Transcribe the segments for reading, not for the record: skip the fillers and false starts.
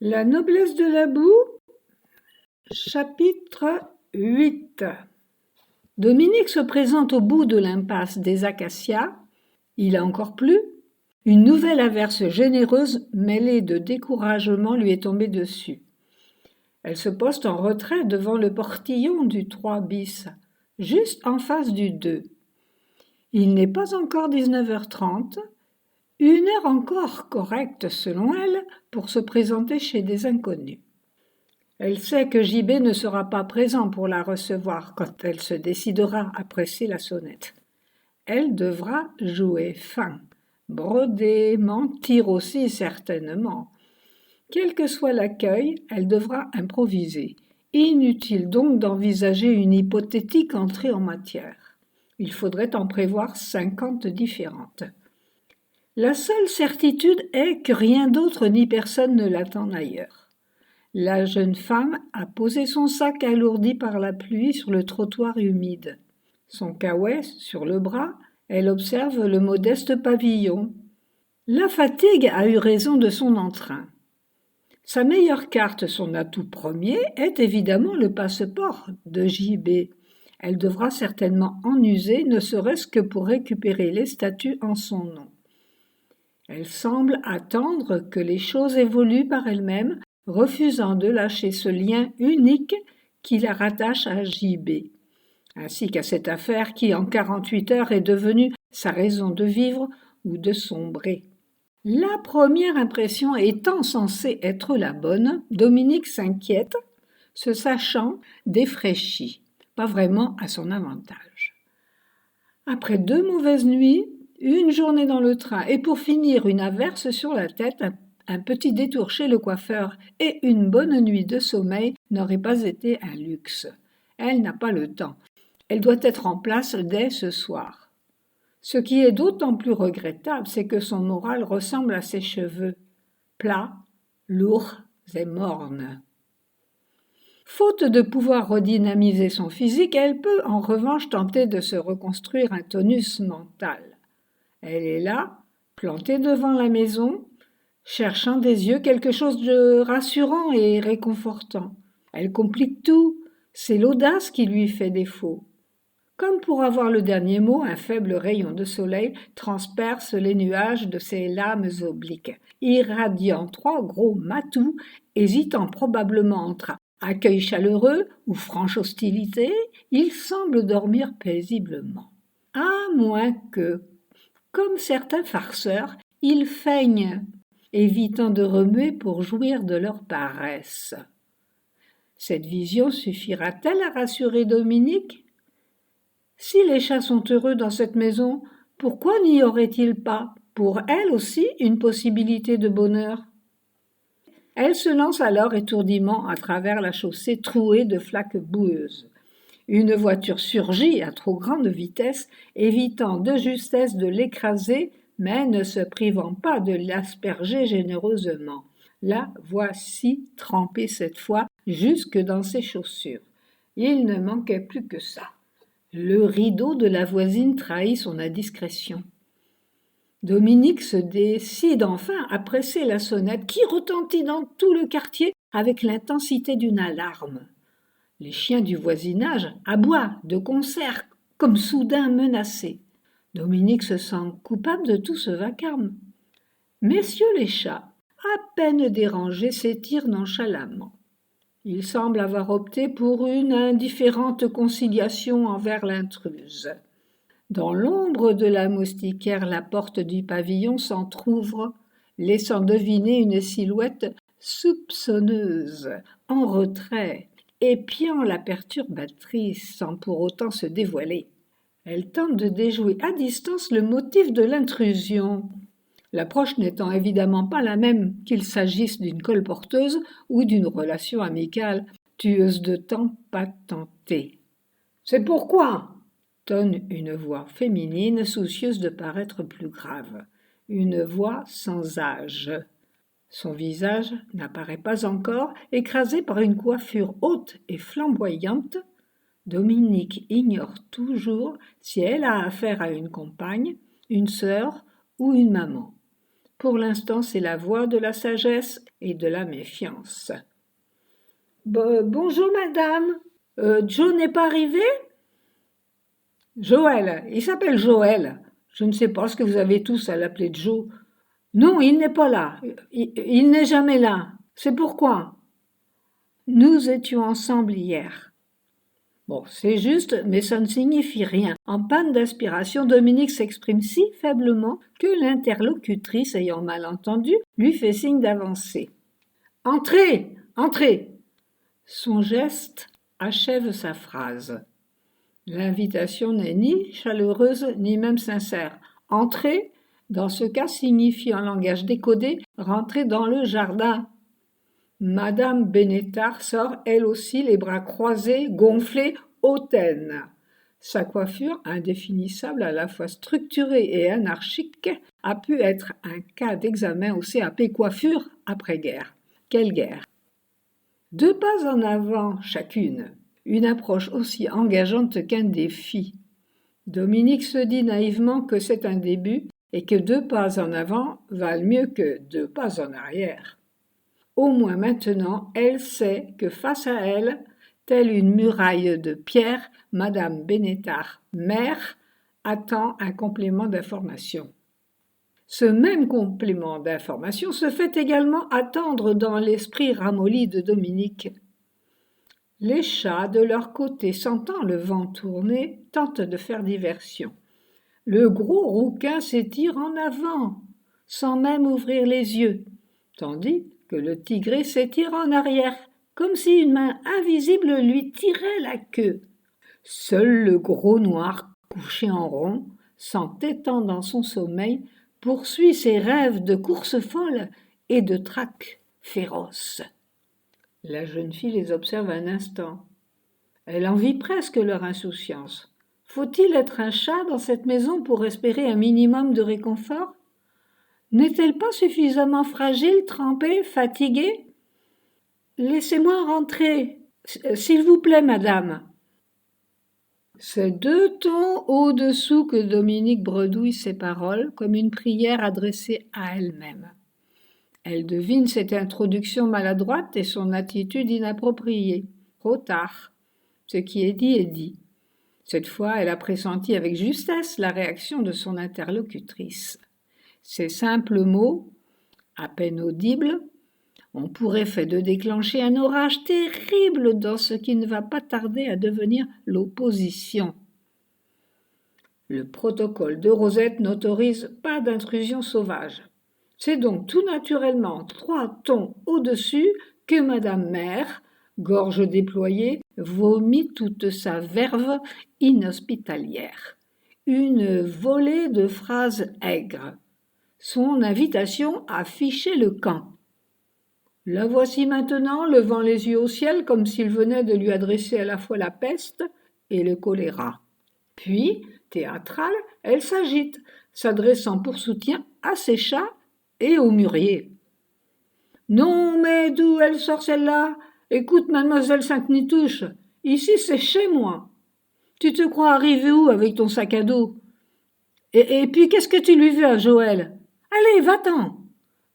La noblesse de la boue, chapitre 8. Dominique se présente au bout de l'impasse des acacias. Il a encore plu. Une nouvelle averse généreuse mêlée de découragement lui est tombée dessus. Elle se poste en retrait devant le portillon du 3 bis, juste en face du 2. Il n'est pas encore 19h30, une heure encore correcte selon elle pour se présenter chez des inconnus. Elle sait que JB ne sera pas présent pour la recevoir quand elle se décidera à presser la sonnette. Elle devra jouer fin, broder, mentir aussi certainement. Quel que soit l'accueil, elle devra improviser. Inutile donc d'envisager une hypothétique entrée en matière. Il faudrait en prévoir 50 différentes. La seule certitude est que rien d'autre ni personne ne l'attend ailleurs. La jeune femme a posé son sac alourdi par la pluie sur le trottoir humide. Son caouet sur le bras, elle observe le modeste pavillon. La fatigue a eu raison de son entrain. Sa meilleure carte, son atout premier, est évidemment le passeport de JB. Elle devra certainement en user, ne serait-ce que pour récupérer les statuts en son nom. Elle semble attendre que les choses évoluent par elles-mêmes, refusant de lâcher ce lien unique qui la rattache à JB, ainsi qu'à cette affaire qui, en 48 heures, est devenue sa raison de vivre ou de sombrer. La première impression étant censée être la bonne, Dominique s'inquiète, se sachant défraîchie, pas vraiment à son avantage. Après 2 mauvaises nuits, une journée dans le train et pour finir une averse sur la tête, un petit détour chez le coiffeur et une bonne nuit de sommeil n'auraient pas été un luxe. Elle n'a pas le temps. Elle doit être en place dès ce soir. Ce qui est d'autant plus regrettable, c'est que son moral ressemble à ses cheveux, plats, lourds et mornes. Faute de pouvoir redynamiser son physique, elle peut en revanche tenter de se reconstruire un tonus mental. Elle est là, plantée devant la maison, cherchant des yeux quelque chose de rassurant et réconfortant. Elle complique tout, c'est l'audace qui lui fait défaut. Comme pour avoir le dernier mot, un faible rayon de soleil transperce les nuages de ses lames obliques, irradiant 3 gros matous, hésitant probablement entre accueil chaleureux ou franche hostilité, il semble dormir paisiblement. À moins que, comme certains farceurs, ils feignent, évitant de remuer pour jouir de leur paresse. Cette vision suffira-t-elle à rassurer Dominique ? Si les chats sont heureux dans cette maison, pourquoi n'y aurait-il pas, pour elle aussi, une possibilité de bonheur ? Elle se lance alors étourdiment à travers la chaussée trouée de flaques boueuses. Une voiture surgit à trop grande vitesse, évitant de justesse de l'écraser, mais ne se privant pas de l'asperger généreusement. La voici trempée cette fois jusque dans ses chaussures. Il ne manquait plus que ça. Le rideau de la voisine trahit son indiscrétion. Dominique se décide enfin à presser la sonnette qui retentit dans tout le quartier avec l'intensité d'une alarme. Les chiens du voisinage aboient de concert, comme soudain menacés. Dominique se sent coupable de tout ce vacarme. Messieurs les chats, à peine dérangés, s'étirent nonchalamment. Ils semblent avoir opté pour une indifférente conciliation envers l'intruse. Dans l'ombre de la moustiquaire, la porte du pavillon s'entr'ouvre, laissant deviner une silhouette soupçonneuse, en retrait, épiant la perturbatrice sans pour autant se dévoiler. Elle tente de déjouer à distance le motif de l'intrusion, l'approche n'étant évidemment pas la même qu'il s'agisse d'une colporteuse ou d'une relation amicale, tueuse de temps patentée. « C'est pourquoi ?» tonne une voix féminine soucieuse de paraître plus grave, une voix sans âge. Son visage n'apparaît pas encore, écrasé par une coiffure haute et flamboyante. Dominique ignore toujours si elle a affaire à une compagne, une sœur ou une maman. Pour l'instant, c'est la voix de la sagesse et de la méfiance. Bonjour madame, Joe n'est pas arrivé? Joël, il s'appelle Joël. Je ne sais pas ce que vous avez tous à l'appeler Joe. Non, il n'est pas là. Il n'est jamais là. C'est pourquoi? Nous étions ensemble hier. Bon, c'est juste, mais ça ne signifie rien. En panne d'aspiration, Dominique s'exprime si faiblement que l'interlocutrice, ayant mal entendu, lui fait signe d'avancer. Entrez, entrez. Son geste achève sa phrase. L'invitation n'est ni chaleureuse ni même sincère. Entrer, dans ce cas, signifie en langage décodé rentrer dans le jardin. Madame Bénétard sort elle aussi les bras croisés, gonflés, hautaine. Sa coiffure, indéfinissable, à la fois structurée et anarchique, a pu être un cas d'examen au CAP coiffure après-guerre. Quelle guerre! 2 pas en avant chacune, une approche aussi engageante qu'un défi. Dominique se dit naïvement que c'est un début et que 2 pas en avant valent mieux que 2 pas en arrière. Au moins maintenant, elle sait que face à elle, telle une muraille de pierre, Madame Bénétard, mère, attend un complément d'information. Ce même complément d'information se fait également attendre dans l'esprit ramolli de Dominique. Les chats, de leur côté, sentant le vent tourner, tentent de faire diversion. Le gros rouquin s'étire en avant, sans même ouvrir les yeux, tandis que le tigré s'étire en arrière, comme si une main invisible lui tirait la queue. Seul le gros noir, couché en rond, s'entêtant dans son sommeil, poursuit ses rêves de course folle et de traque féroce. La jeune fille les observe un instant. Elle envie presque leur insouciance. Faut-il être un chat dans cette maison pour espérer un minimum de réconfort? N'est-elle pas suffisamment fragile, trempée, fatiguée? Laissez-moi rentrer, s'il vous plaît, madame. C'est 2 tons au-dessous que Dominique bredouille ses paroles, comme une prière adressée à elle-même. Elle devine cette introduction maladroite et son attitude inappropriée. Trop tard. Ce qui est dit est dit. Cette fois, elle a pressenti avec justesse la réaction de son interlocutrice. Ces simples mots, à peine audibles, ont pour effet de déclencher un orage terrible dans ce qui ne va pas tarder à devenir l'opposition. Le protocole de Rosette n'autorise pas d'intrusion sauvage. C'est donc tout naturellement 3 tons au-dessus que Madame Mère, gorge déployée, vomit toute sa verve inhospitalière. Une volée de phrases aigres. Son invitation à ficher le camp. La voici maintenant, levant les yeux au ciel comme s'il venait de lui adresser à la fois la peste et le choléra. Puis, théâtrale, elle s'agite, s'adressant pour soutien à ses chats et au mûrier. Non, mais d'où elle sort celle-là? Écoute, mademoiselle Sainte-Nitouche, ici c'est chez moi. Tu te crois arrivé où avec ton sac à dos? Et puis qu'est-ce que tu lui veux à Joël? Allez, va-t'en.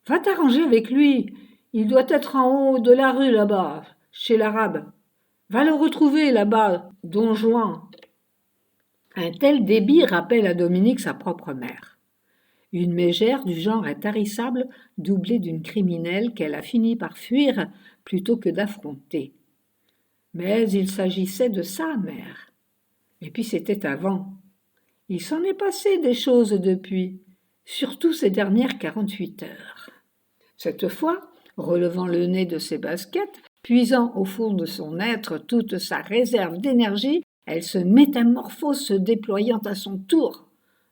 Va t'arranger avec lui. Il doit être en haut de la rue là-bas, chez l'arabe. Va le retrouver là-bas, Don Juan. Un tel débit rappelle à Dominique sa propre mère. Une mégère du genre intarissable, doublée d'une criminelle qu'elle a fini par fuir plutôt que d'affronter. Mais il s'agissait de sa mère. Et puis c'était avant. Il s'en est passé des choses depuis, surtout ces dernières 48 heures. Cette fois, relevant le nez de ses baskets, puisant au fond de son être toute sa réserve d'énergie, elle se métamorphose, se déployant à son tour.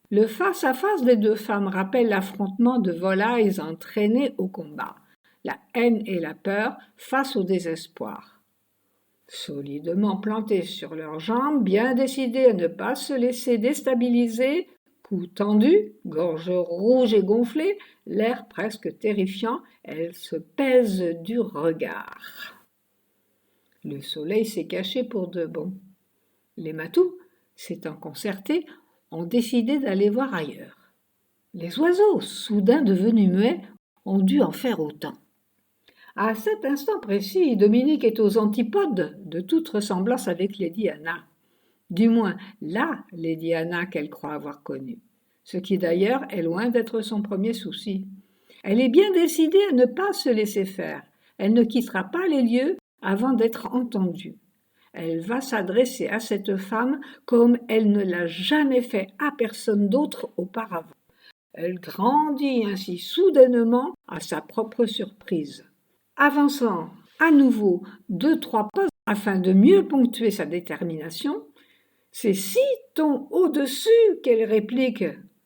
Le face-à-face des 2 femmes rappelle l'affrontement de volailles entraînées au combat, la haine et la peur face au désespoir. Solidement plantées sur leurs jambes, bien décidées à ne pas se laisser déstabiliser, cou tendu, gorge rouge et gonflée, l'air presque terrifiant, elles se pèsent du regard. Le soleil s'est caché pour de bon. Les matous, s'étant concertés, ont décidé d'aller voir ailleurs. Les oiseaux, soudain devenus muets, ont dû en faire autant. À cet instant précis, Dominique est aux antipodes de toute ressemblance avec Lady Anna. Du moins, la Lady Anna qu'elle croit avoir connue. Ce qui d'ailleurs est loin d'être son premier souci. Elle est bien décidée à ne pas se laisser faire. Elle ne quittera pas les lieux avant d'être entendue. Elle va s'adresser à cette femme comme elle ne l'a jamais fait à personne d'autre auparavant. Elle grandit ainsi soudainement à sa propre surprise. Avançant à nouveau 2-3 pas afin de mieux ponctuer sa détermination, c'est si ton au-dessus qu'elle réplique.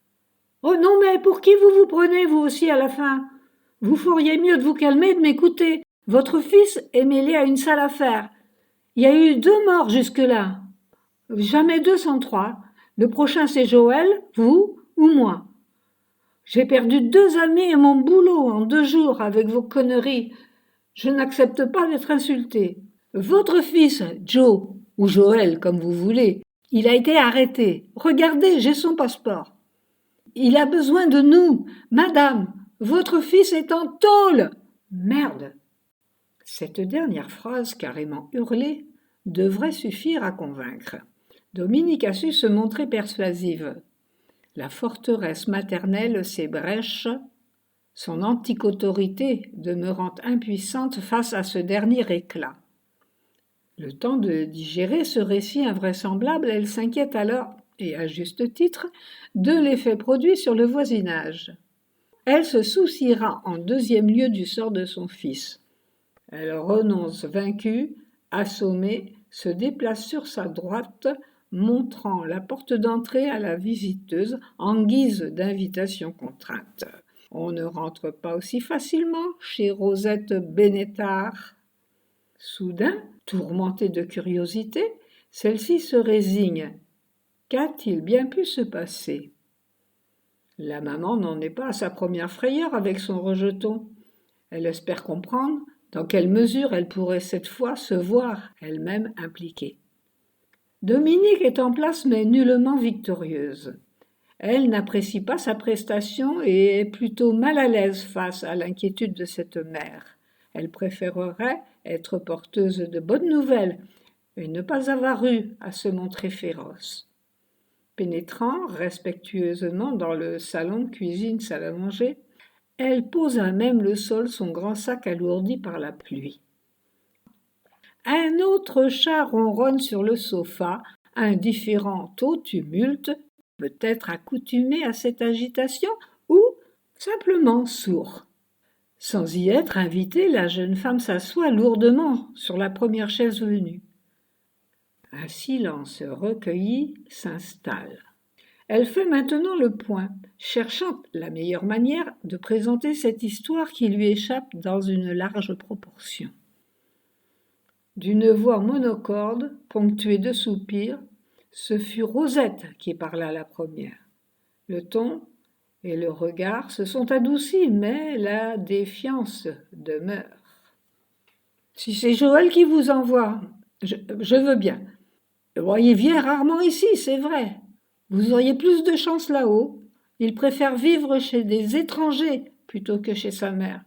« Oh non, mais pour qui vous vous prenez, vous aussi, à la fin? Vous feriez mieux de vous calmer et de m'écouter. Votre fils est mêlé à une sale affaire. Il y a eu 2 morts jusque-là. Jamais 2 sans 3. Le prochain, c'est Joël, vous ou moi. J'ai perdu 2 amis et mon boulot en 2 jours avec vos conneries. Je n'accepte pas d'être insulté. Votre fils, Joe, ou Joël, comme vous voulez, il a été arrêté. Regardez, j'ai son passeport. Il a besoin de nous. Madame, votre fils est en tôle. Merde. Cette dernière phrase, carrément hurlée, devrait suffire à convaincre. Dominique a su se montrer persuasive. La forteresse maternelle s'ébrèche, son antique autorité demeurant impuissante face à ce dernier éclat. Le temps de digérer ce récit invraisemblable, elle s'inquiète alors, et à juste titre, de l'effet produit sur le voisinage. Elle se souciera en deuxième lieu du sort de son fils. Elle renonce vaincue, assommée, se déplace sur sa droite, montrant la porte d'entrée à la visiteuse en guise d'invitation contrainte. On ne rentre pas aussi facilement chez Rosette Bénétard. Soudain, tourmentée de curiosité, celle-ci se résigne. Qu'a-t-il bien pu se passer? La maman n'en est pas à sa première frayeur avec son rejeton. Elle espère comprendre dans quelle mesure elle pourrait cette fois se voir elle-même impliquée. Dominique est en place mais nullement victorieuse. Elle n'apprécie pas sa prestation et est plutôt mal à l'aise face à l'inquiétude de cette mère. Elle préférerait être porteuse de bonnes nouvelles et ne pas avoir eu à se montrer féroce. Pénétrant respectueusement dans le salon, cuisine, salle à manger, elle pose à même le sol son grand sac alourdi par la pluie. Un autre chat ronronne sur le sofa, indifférent au tumulte, peut-être accoutumé à cette agitation ou simplement sourd. Sans y être invitée, la jeune femme s'assoit lourdement sur la première chaise venue. Un silence recueilli s'installe. Elle fait maintenant le point, cherchant la meilleure manière de présenter cette histoire qui lui échappe dans une large proportion. D'une voix monocorde, ponctuée de soupirs, ce fut Rosette qui parla la première. Le ton et le regard se sont adoucis, mais la défiance demeure. Si c'est Joël qui vous envoie, je veux bien. Il vient rarement ici, c'est vrai. Vous auriez plus de chance là-haut. Il préfère vivre chez des étrangers plutôt que chez sa mère.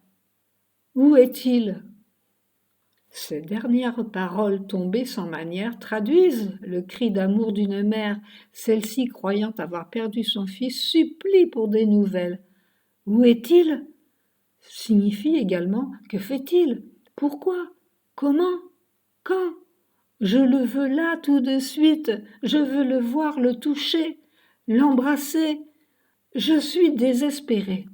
Où est-il? Ces dernières paroles tombées sans manière traduisent le cri d'amour d'une mère. Celle-ci, croyant avoir perdu son fils, supplie pour des nouvelles. Où est-il? Signifie également que fait-il? Pourquoi? Comment? Quand? Je le veux là tout de suite, je veux le voir, le toucher, l'embrasser. Je suis désespérée.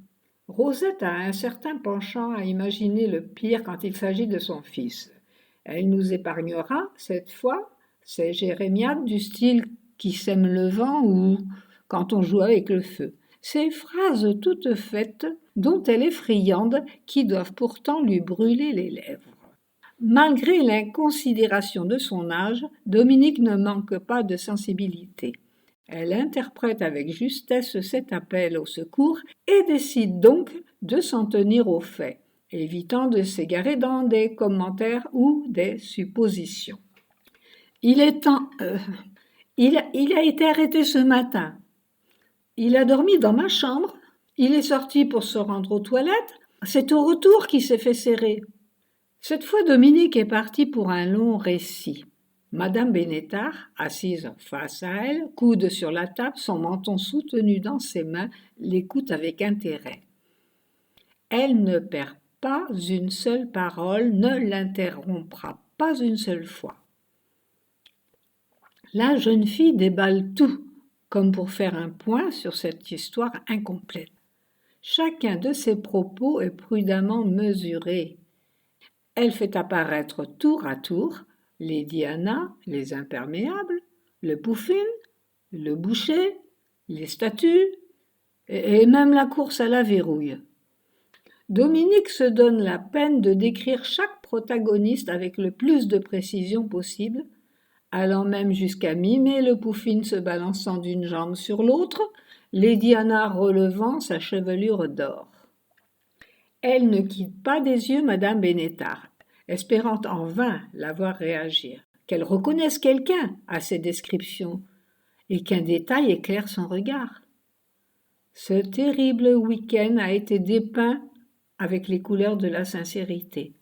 Rosette a un certain penchant à imaginer le pire quand il s'agit de son fils. Elle nous épargnera, cette fois, ces jérémiades du style qui sème le vent ou quand on joue avec le feu. Ces phrases toutes faites dont elle est friande qui doivent pourtant lui brûler les lèvres. Malgré l'inconsidération de son âge, Dominique ne manque pas de sensibilité. Elle interprète avec justesse cet appel au secours et décide donc de s'en tenir aux faits, évitant de s'égarer dans des commentaires ou des suppositions. Il a été arrêté ce matin. Il a dormi dans ma chambre. Il est sorti pour se rendre aux toilettes. C'est au retour qu'il s'est fait serrer. Cette fois, Dominique est parti pour un long récit. Madame Bénétard, assise face à elle, coude sur la table, son menton soutenu dans ses mains, l'écoute avec intérêt. Elle ne perd pas une seule parole, ne l'interrompra pas une seule fois. La jeune fille déballe tout, comme pour faire un point sur cette histoire incomplète. Chacun de ses propos est prudemment mesuré. Elle fait apparaître tour à tour les Diana, les imperméables, le Pouffin, le boucher, les statues et même la course à la verrouille. Dominique se donne la peine de décrire chaque protagoniste avec le plus de précision possible, allant même jusqu'à mimer le Pouffin se balançant d'une jambe sur l'autre, les Diana relevant sa chevelure d'or. Elle ne quitte pas des yeux Madame Bénétard, espérant en vain la voir réagir, qu'elle reconnaisse quelqu'un à ses descriptions, et qu'un détail éclaire son regard. Ce terrible week-end a été dépeint avec les couleurs de la sincérité.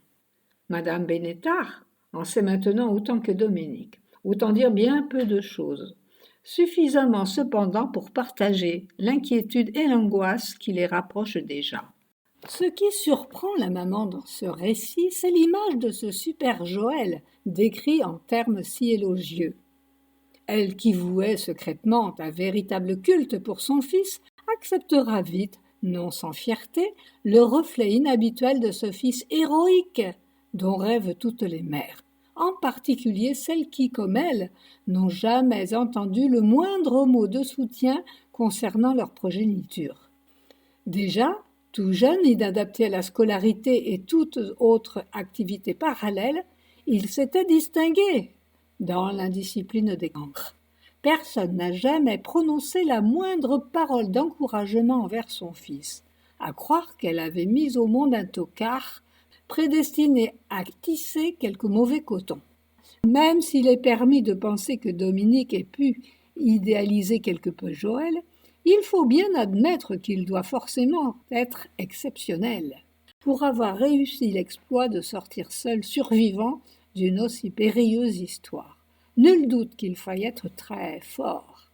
Madame Bénétard en sait maintenant autant que Dominique, autant dire bien peu de choses, suffisamment cependant pour partager l'inquiétude et l'angoisse qui les rapprochent déjà. Ce qui surprend la maman dans ce récit, c'est l'image de ce super Joël, décrit en termes si élogieux. Elle qui vouait secrètement un véritable culte pour son fils, acceptera vite, non sans fierté, le reflet inhabituel de ce fils héroïque dont rêvent toutes les mères, en particulier celles qui, comme elle, n'ont jamais entendu le moindre mot de soutien concernant leur progéniture. Déjà, tout jeune, inadapté à la scolarité et toute autre activité parallèle, il s'était distingué dans l'indiscipline des cancres. Personne n'a jamais prononcé la moindre parole d'encouragement envers son fils, à croire qu'elle avait mis au monde un tocard prédestiné à tisser quelque mauvais coton. Même s'il est permis de penser que Dominique ait pu idéaliser quelque peu Joël, il faut bien admettre qu'il doit forcément être exceptionnel pour avoir réussi l'exploit de sortir seul survivant d'une aussi périlleuse histoire. Nul doute qu'il faille être très fort.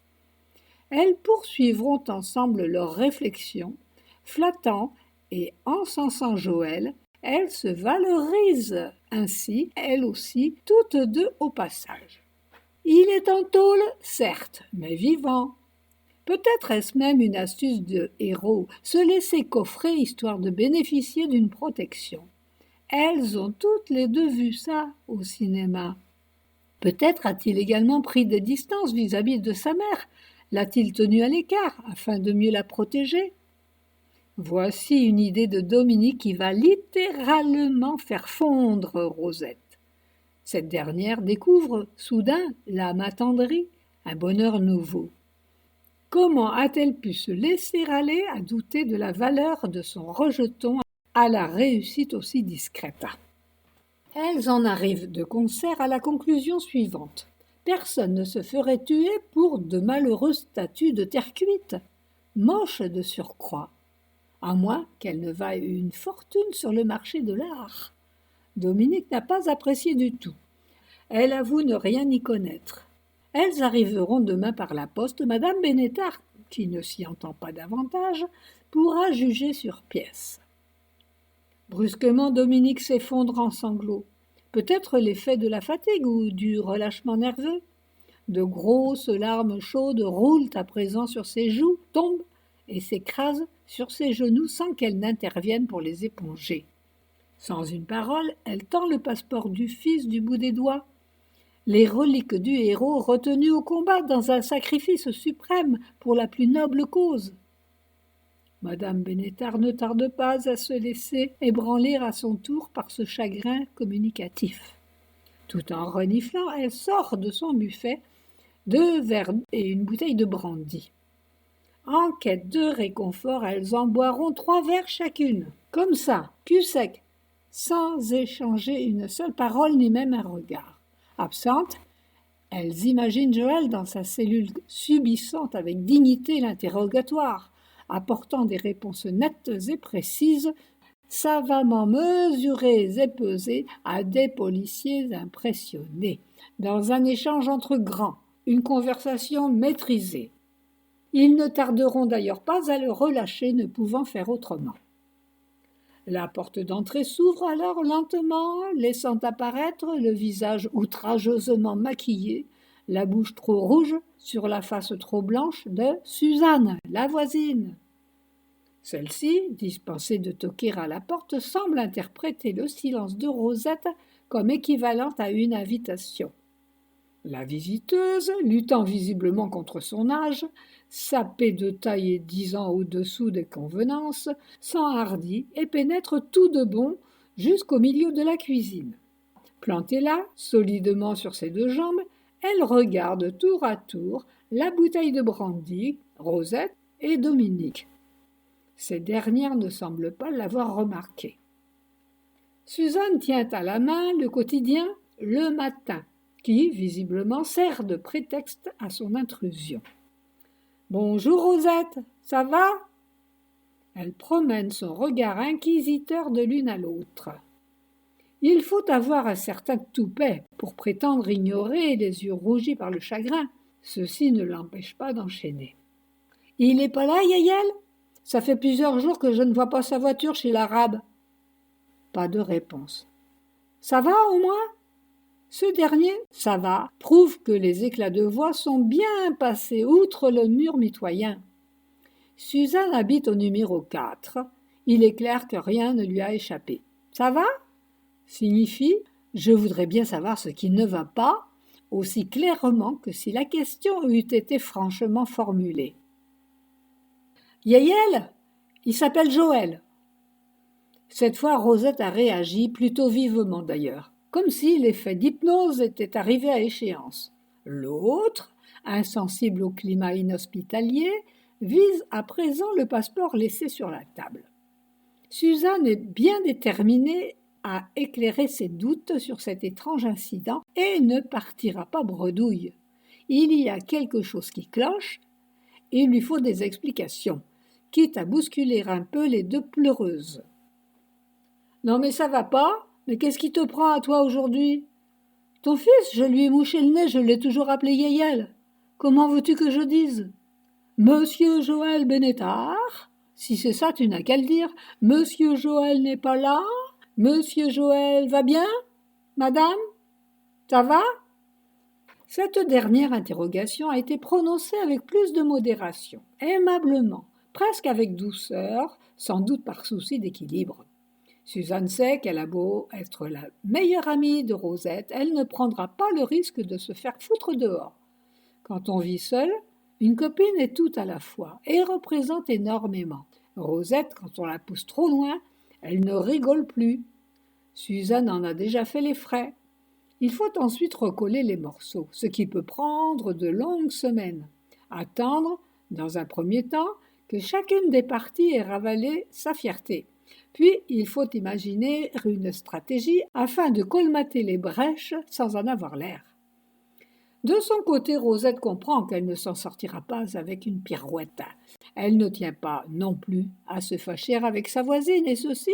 Elles poursuivront ensemble leurs réflexions, flattant et encensant Joël. Elles se valorisent ainsi, elles aussi, toutes deux au passage. Il est en tôle, certes, mais vivant. Peut-être est-ce même une astuce de héros, se laisser coffrer histoire de bénéficier d'une protection. Elles ont toutes les deux vu ça au cinéma. Peut-être a-t-il également pris des distances vis-à-vis de sa mère, l'a-t-il tenue à l'écart afin de mieux la protéger? Voici une idée de Dominique qui va littéralement faire fondre Rosette. Cette dernière découvre soudain l'âme attendrie, un bonheur nouveau. Comment a-t-elle pu se laisser aller à douter de la valeur de son rejeton à la réussite aussi discrète? Elles en arrivent de concert à la conclusion suivante. Personne ne se ferait tuer pour de malheureuses statues de terre cuite, moches de surcroît, à moins qu'elles ne vaillent une fortune sur le marché de l'art. Dominique n'a pas apprécié du tout. Elle avoue ne rien y connaître. Elles arriveront demain par la poste. Madame Bénétard, qui ne s'y entend pas davantage, pourra juger sur pièce. Brusquement, Dominique s'effondre en sanglots. Peut-être l'effet de la fatigue ou du relâchement nerveux. De grosses larmes chaudes roulent à présent sur ses joues, tombent et s'écrasent sur ses genoux sans qu'elle n'intervienne pour les éponger. Sans une parole, elle tend le passeport du fils du bout des doigts. Les reliques du héros retenu au combat dans un sacrifice suprême pour la plus noble cause. Madame Bénétard ne tarde pas à se laisser ébranler à son tour par ce chagrin communicatif. Tout en reniflant, elle sort de son buffet 2 verres et une bouteille de brandy. En quête de réconfort, elles en boiront 3 verres chacune, comme ça, cul sec, sans échanger une seule parole ni même un regard. Absentes, elles imaginent Joël dans sa cellule subissant avec dignité l'interrogatoire, apportant des réponses nettes et précises, savamment mesurées et pesées à des policiers impressionnés, dans un échange entre grands, une conversation maîtrisée. Ils ne tarderont d'ailleurs pas à le relâcher, ne pouvant faire autrement. La porte d'entrée s'ouvre alors lentement, laissant apparaître le visage outrageusement maquillé, la bouche trop rouge sur la face trop blanche de Suzanne, la voisine. Celle-ci, dispensée de toquer à la porte, semble interpréter le silence de Rosette comme équivalent à une invitation. La visiteuse, luttant visiblement contre son âge, sapée de taille et 10 ans au-dessous des convenances, s'enhardit et pénètre tout de bon jusqu'au milieu de la cuisine. Plantée là, solidement sur ses 2 jambes, elle regarde tour à tour la bouteille de brandy, Rosette et Dominique. Ces dernières ne semblent pas l'avoir remarqué. Suzanne tient à la main le quotidien Le Matin, qui, visiblement, sert de prétexte à son intrusion. « Bonjour Rosette, ça va ?» Elle promène son regard inquisiteur de l'une à l'autre. Il faut avoir un certain toupet pour prétendre ignorer les yeux rougis par le chagrin. Ceci ne l'empêche pas d'enchaîner. « Il n'est pas là, Yaël ? Ça fait plusieurs jours que je ne vois pas sa voiture chez l'arabe. » Pas de réponse. « Ça va au moins ?» Ce dernier, ça va, prouve que les éclats de voix sont bien passés outre le mur mitoyen. Suzanne habite au numéro 4. Il est clair que rien ne lui a échappé. Ça va signifie je voudrais bien savoir ce qui ne va pas, aussi clairement que si la question eût été franchement formulée. Yaël, il s'appelle Joël. Cette fois, Rosette a réagi, plutôt vivement d'ailleurs, comme si l'effet d'hypnose était arrivé à échéance. L'autre, insensible au climat inhospitalier, vise à présent le passeport laissé sur la table. Suzanne est bien déterminée à éclairer ses doutes sur cet étrange incident et ne partira pas bredouille. Il y a quelque chose qui cloche et il lui faut des explications, quitte à bousculer un peu les 2 pleureuses. « Non mais ça va pas, mais qu'est-ce qui te prend à toi aujourd'hui ? Ton fils, je lui ai mouché le nez, je l'ai toujours appelé Yaël. Comment veux-tu que je dise ? Monsieur Joël Benétard ? Si c'est ça, tu n'as qu'à le dire. Monsieur Joël n'est pas là ? Monsieur Joël va bien ? Madame ? Ça va ? » Cette dernière interrogation a été prononcée avec plus de modération, aimablement, presque avec douceur, sans doute par souci d'équilibre. Suzanne sait qu'elle a beau être la meilleure amie de Rosette, elle ne prendra pas le risque de se faire foutre dehors. Quand on vit seul, une copine est tout à la fois et représente énormément. Rosette, quand on la pousse trop loin, elle ne rigole plus. Suzanne en a déjà fait les frais. Il faut ensuite recoller les morceaux, ce qui peut prendre de longues semaines. Attendre, dans un premier temps, que chacune des parties ait ravalé sa fierté. Puis, il faut imaginer une stratégie afin de colmater les brèches sans en avoir l'air. De son côté, Rosette comprend qu'elle ne s'en sortira pas avec une pirouette. Elle ne tient pas non plus à se fâcher avec sa voisine, et ceci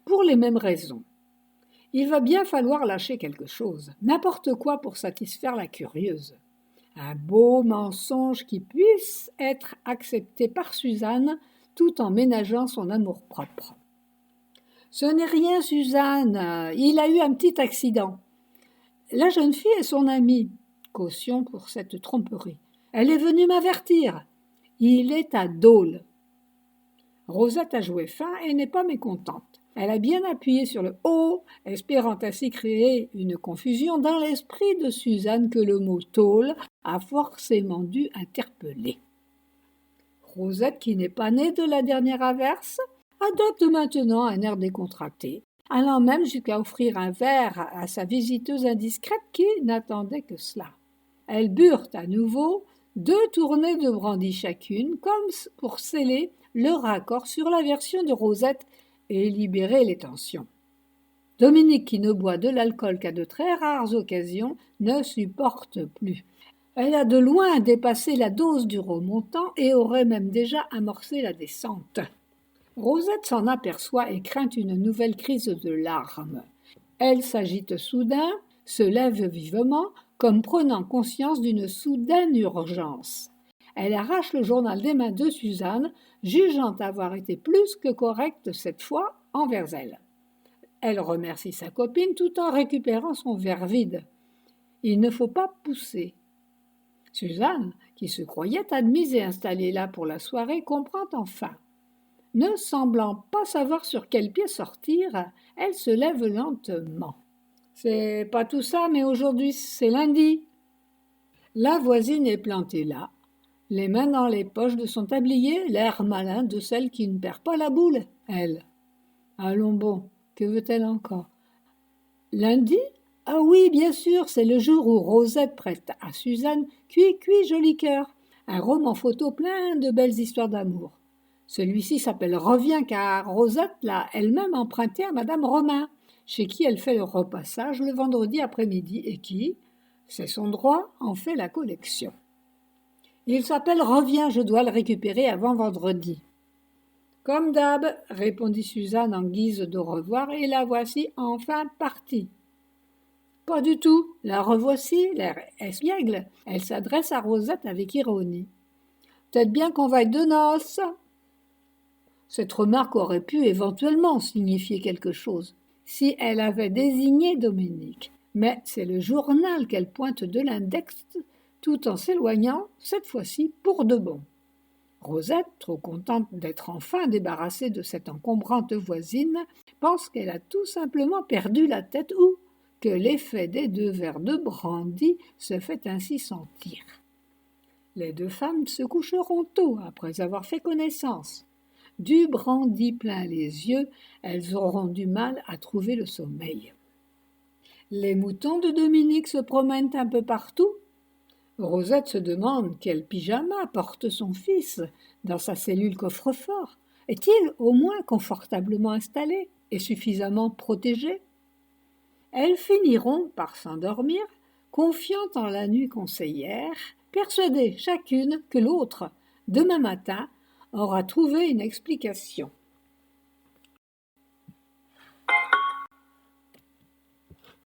pour les mêmes raisons. Il va bien falloir lâcher quelque chose, n'importe quoi pour satisfaire la curieuse. Un beau mensonge qui puisse être accepté par Suzanne tout en ménageant son amour-propre. « Ce n'est rien, Suzanne, il a eu un petit accident. La jeune fille est son amie. » Caution pour cette tromperie. « Elle est venue m'avertir. Il est à Dole. » Rosette a joué fin et n'est pas mécontente. Elle a bien appuyé sur le « O », espérant ainsi créer une confusion dans l'esprit de Suzanne que le mot « tôle » a forcément dû interpeller. Rosette, qui n'est pas née de la dernière averse, adopte maintenant un air décontracté, allant même jusqu'à offrir un verre à sa visiteuse indiscrète qui n'attendait que cela. Elles burent à nouveau 2 tournées de brandy chacune, comme pour sceller leur accord sur la version de Rosette et libérer les tensions. Dominique, qui ne boit de l'alcool qu'à de très rares occasions, ne supporte plus. Elle a de loin dépassé la dose du remontant et aurait même déjà amorcé la descente. Rosette s'en aperçoit et craint une nouvelle crise de larmes. Elle s'agite soudain, se lève vivement, comme prenant conscience d'une soudaine urgence. Elle arrache le journal des mains de Suzanne, jugeant avoir été plus que correcte cette fois envers elle. Elle remercie sa copine tout en récupérant son verre vide. Il ne faut pas pousser. Suzanne, qui se croyait admise et installée là pour la soirée, comprend enfin. Ne semblant pas savoir sur quel pied sortir, elle se lève lentement. « C'est pas tout ça, mais aujourd'hui c'est lundi. » La voisine est plantée là, les mains dans les poches de son tablier, l'air malin de celle qui ne perd pas la boule, elle. Allons bon, que veut-elle encore? Lundi? Ah oui, bien sûr, c'est le jour où Rosette prête à Suzanne Cui Cui Joli Cœur, un roman photo plein de belles histoires d'amour. Celui-ci s'appelle Reviens car Rosette l'a elle-même emprunté à Madame Romain, chez qui elle fait le repassage le vendredi après-midi et qui, c'est son droit, en fait la collection. Il s'appelle Reviens, je dois le récupérer avant vendredi. Comme d'hab, répondit Suzanne en guise d'au revoir, et la voici enfin partie. Pas du tout, la revoici, l'air espiègle. Elle s'adresse à Rosette avec ironie. Peut-être bien qu'on va être de noces. Cette remarque aurait pu éventuellement signifier quelque chose, si elle avait désigné Dominique. Mais c'est le journal qu'elle pointe de l'index, tout en s'éloignant, cette fois-ci pour de bon. Rosette, trop contente d'être enfin débarrassée de cette encombrante voisine, pense qu'elle a tout simplement perdu la tête ou que l'effet des 2 verres de brandy se fait ainsi sentir. Les 2 femmes se coucheront tôt après avoir fait connaissance. Du brandy plein les yeux, elles auront du mal à trouver le sommeil. Les moutons de Dominique se promènent un peu partout. Rosette se demande quel pyjama porte son fils dans sa cellule coffre-fort. Est-il au moins confortablement installé et suffisamment protégé? Elles finiront par s'endormir, confiantes en la nuit conseillère, persuadées chacune que l'autre, demain matin, aura trouvé une explication.